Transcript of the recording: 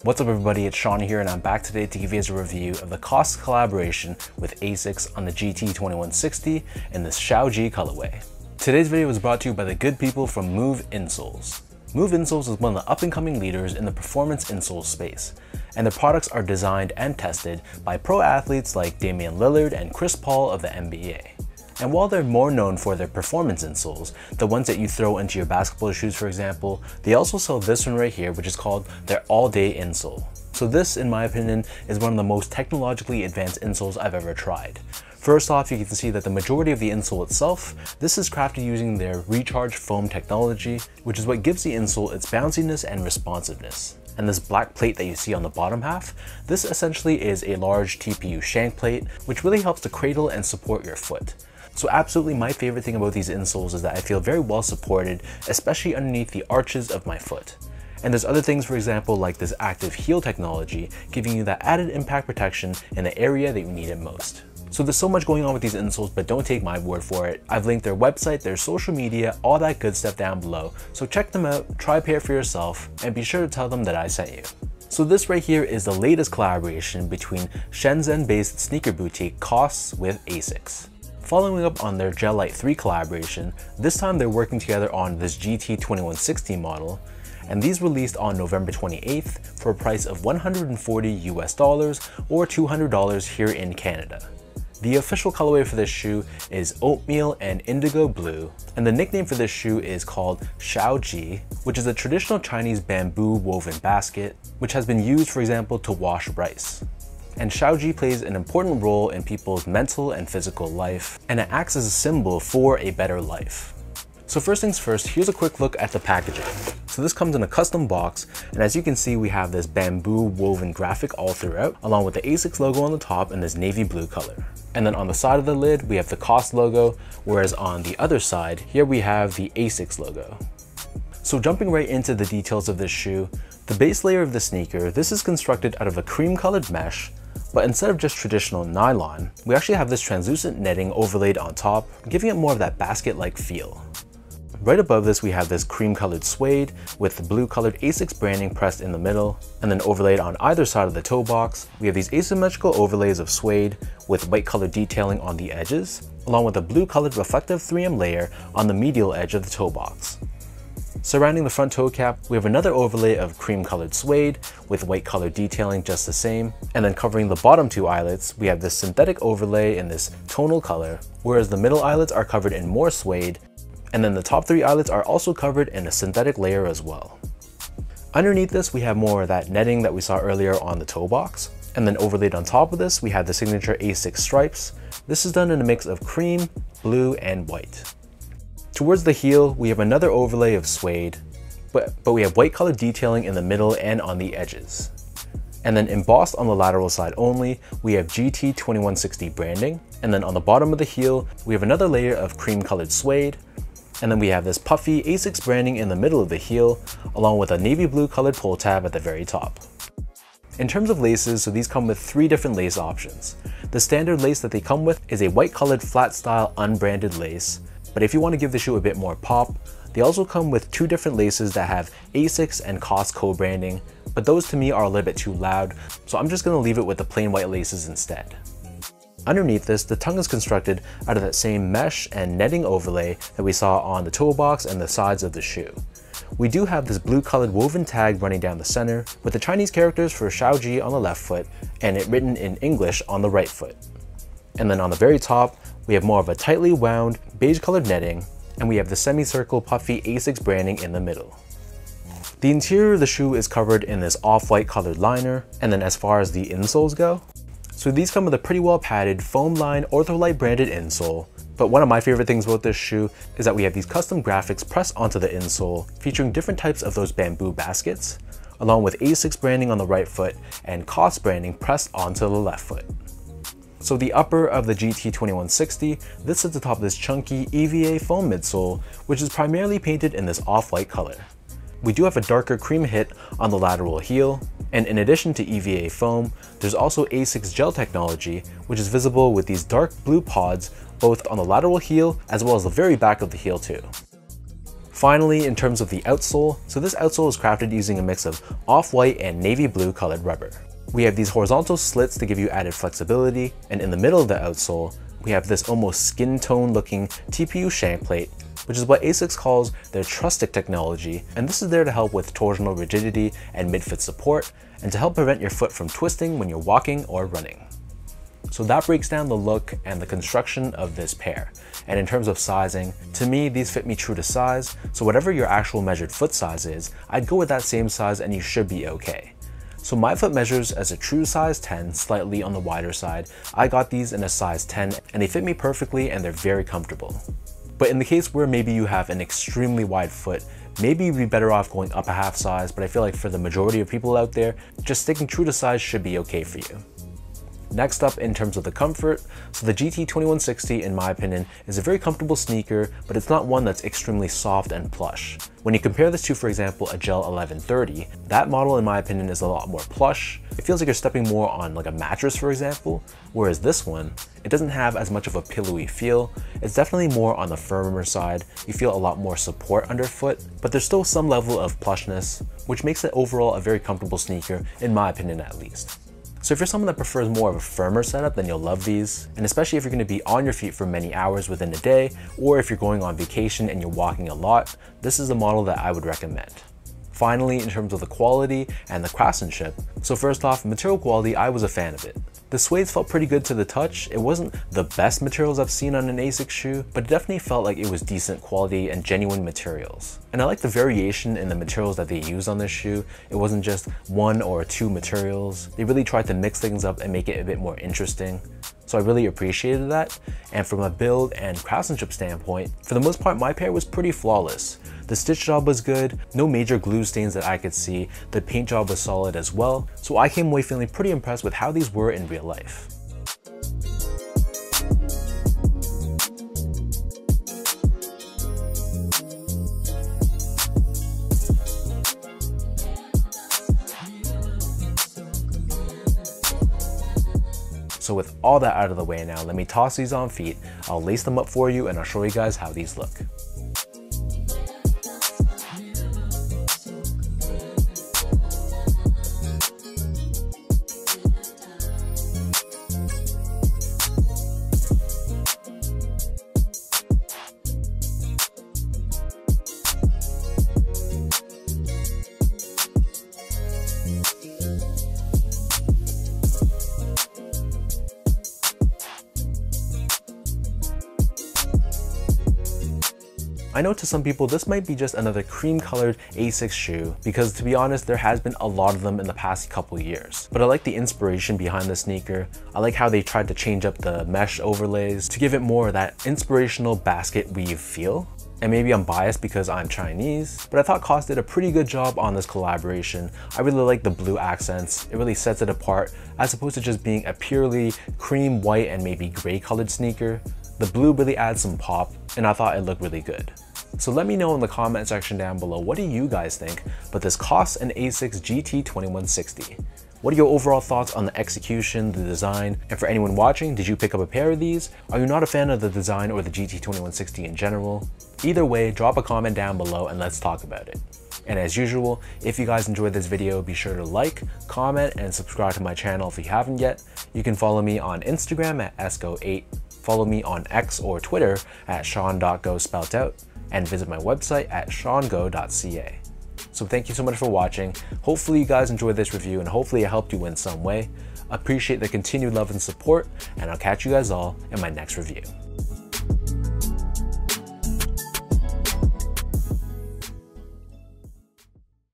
What's up everybody, it's Sean here and I'm back today to give you guys a review of the COS collaboration with Asics on the GT-2160 in this Shao Ji colorway. Today's video was brought to you by the good people from Move Insoles. Move Insoles is one of the up-and-coming leaders in the performance insole space, and their products are designed and tested by pro athletes like Damian Lillard and Chris Paul of the NBA. And while they're more known for their performance insoles, the ones that you throw into your basketball shoes for example, they also sell this one right here, which is called their all-day insole. So this, in my opinion, is one of the most technologically advanced insoles I've ever tried. First off, you can see that the majority of the insole itself, this is crafted using their recharged foam technology, which is what gives the insole its bounciness and responsiveness. And this black plate that you see on the bottom half, this essentially is a large TPU shank plate, which really helps to cradle and support your foot. So absolutely my favorite thing about these insoles is that I feel very well supported, especially underneath the arches of my foot. And there's other things, for example, like this active heel technology, giving you that added impact protection in the area that you need it most. So there's so much going on with these insoles, but don't take my word for it. I've linked their website, their social media, all that good stuff down below. So check them out, try a pair for yourself, and be sure to tell them that I sent you. So this right here is the latest collaboration between Shenzhen-based sneaker boutique COS with Asics. Following up on their Gel Light 3 collaboration, this time they're working together on this GT-2160 model, and these released on November 28th for a price of $140 US or $200 here in Canada. The official colorway for this shoe is oatmeal and indigo blue, and the nickname for this shoe is called Shao Ji, which is a traditional Chinese bamboo woven basket, which has been used, for example, to wash rice. And Shao Ji plays an important role in people's mental and physical life, and it acts as a symbol for a better life. So first things first, here's a quick look at the packaging. So this comes in a custom box, and as you can see, we have this bamboo woven graphic all throughout, along with the Asics logo on the top in this navy blue color. And then on the side of the lid, we have the COS logo, whereas on the other side, here we have the Asics logo. So jumping right into the details of this shoe, the base layer of the sneaker, this is constructed out of a cream colored mesh, but instead of just traditional nylon, we actually have this translucent netting overlaid on top, giving it more of that basket-like feel. Right above this, we have this cream-colored suede with the blue-colored Asics branding pressed in the middle, and then overlaid on either side of the toe box, we have these asymmetrical overlays of suede with white-colored detailing on the edges, along with a blue-colored reflective 3M layer on the medial edge of the toe box. Surrounding the front toe cap, we have another overlay of cream-colored suede with white-colored detailing just the same, and then covering the bottom two eyelets, we have this synthetic overlay in this tonal color, whereas the middle eyelets are covered in more suede, and then the top three eyelets are also covered in a synthetic layer as well. Underneath this, we have more of that netting that we saw earlier on the toe box, and then overlaid on top of this, we have the signature Asics stripes. This is done in a mix of cream, blue, and white. Towards the heel, we have another overlay of suede, but we have white colored detailing in the middle and on the edges. And then embossed on the lateral side only, we have GT-2160 branding, and then on the bottom of the heel, we have another layer of cream colored suede, and then we have this puffy Asics branding in the middle of the heel, along with a navy blue colored pull tab at the very top. In terms of laces, so these come with 3 different lace options. The standard lace that they come with is a white colored flat style unbranded lace, but if you want to give the shoe a bit more pop, they also come with 2 different laces that have Asics and COS co-branding, but those to me are a little bit too loud, so I'm just going to leave it with the plain white laces instead. Underneath this, the tongue is constructed out of that same mesh and netting overlay that we saw on the toe box and the sides of the shoe. We do have this blue colored woven tag running down the center with the Chinese characters for Shao Ji on the left foot and it written in English on the right foot. And then on the very top, we have more of a tightly wound beige colored netting, and we have the semicircle puffy Asics branding in the middle. The interior of the shoe is covered in this off-white colored liner, and then as far as the insoles go, so these come with a pretty well padded foam line Ortholite branded insole, but one of my favorite things about this shoe is that we have these custom graphics pressed onto the insole featuring different types of those bamboo baskets, along with Asics branding on the right foot and COS branding pressed onto the left foot. So the upper of the GT-2160, this sits atop this chunky EVA foam midsole, which is primarily painted in this off-white color. We do have a darker cream hit on the lateral heel, and in addition to EVA foam, there's also Asics gel technology, which is visible with these dark blue pods both on the lateral heel as well as the very back of the heel too. Finally, in terms of the outsole, so this outsole is crafted using a mix of off-white and navy blue colored rubber. We have these horizontal slits to give you added flexibility, and in the middle of the outsole, we have this almost skin tone looking TPU shank plate, which is what Asics calls their Trustic technology, and this is there to help with torsional rigidity and mid-foot support, and to help prevent your foot from twisting when you're walking or running. So that breaks down the look and the construction of this pair. And in terms of sizing, to me, these fit me true to size, so whatever your actual measured foot size is, I'd go with that same size and you should be okay. So my foot measures as a true size 10, slightly on the wider side. I got these in a size 10 and they fit me perfectly and they're very comfortable. But in the case where maybe you have an extremely wide foot, maybe you'd be better off going up a half size, but I feel like for the majority of people out there, just sticking true to size should be okay for you. Next up, in terms of the comfort, so the GT-2160 in my opinion is a very comfortable sneaker, but it's not one that's extremely soft and plush. When you compare this to, for example, a Gel 1130, that model in my opinion is a lot more plush. It feels like you're stepping more on like a mattress, for example, whereas this one, it doesn't have as much of a pillowy feel. It's definitely more on the firmer side. You feel a lot more support underfoot, but there's still some level of plushness, which makes it overall a very comfortable sneaker, in my opinion at least. So if you're someone that prefers more of a firmer setup, then you'll love these. And especially if you're going to be on your feet for many hours within a day, or if you're going on vacation and you're walking a lot, this is a model that I would recommend. Finally, in terms of the quality and the craftsmanship, so first off, material quality, I was a fan of it. The suede felt pretty good to the touch. It wasn't the best materials I've seen on an Asics shoe, but it definitely felt like it was decent quality and genuine materials. And I like the variation in the materials that they used on this shoe. It wasn't just one or two materials. They really tried to mix things up and make it a bit more interesting. So I really appreciated that. And from a build and craftsmanship standpoint, for the most part, my pair was pretty flawless. The stitch job was good, no major glue stains that I could see, the paint job was solid as well, so I came away feeling pretty impressed with how these were in real life. So with all that out of the way now, let me toss these on feet, I'll lace them up for you and I'll show you guys how these look. I know to some people this might be just another cream colored Asics shoe because to be honest there has been a lot of them in the past couple years. But I like the inspiration behind the sneaker. I like how they tried to change up the mesh overlays to give it more of that inspirational basket weave feel. And maybe I'm biased because I'm Chinese, but I thought COS did a pretty good job on this collaboration. I really like the blue accents. It really sets it apart as opposed to just being a purely cream, white, and maybe gray colored sneaker. The blue really adds some pop and I thought it looked really good. So let me know in the comment section down below, what do you guys think about this COS and Asics GT-2160? What are your overall thoughts on the execution, the design, and for anyone watching, did you pick up a pair of these? Are you not a fan of the design or the GT-2160 in general? Either way, drop a comment down below and let's talk about it. And as usual, if you guys enjoyed this video, be sure to like, comment, and subscribe to my channel if you haven't yet. You can follow me on Instagram at esco8, follow me on X or Twitter at sean.go spelt out, and visit my website at seango.ca. So thank you so much for watching. Hopefully you guys enjoyed this review and hopefully it helped you in some way. Appreciate the continued love and support, and I'll catch you guys all in my next review.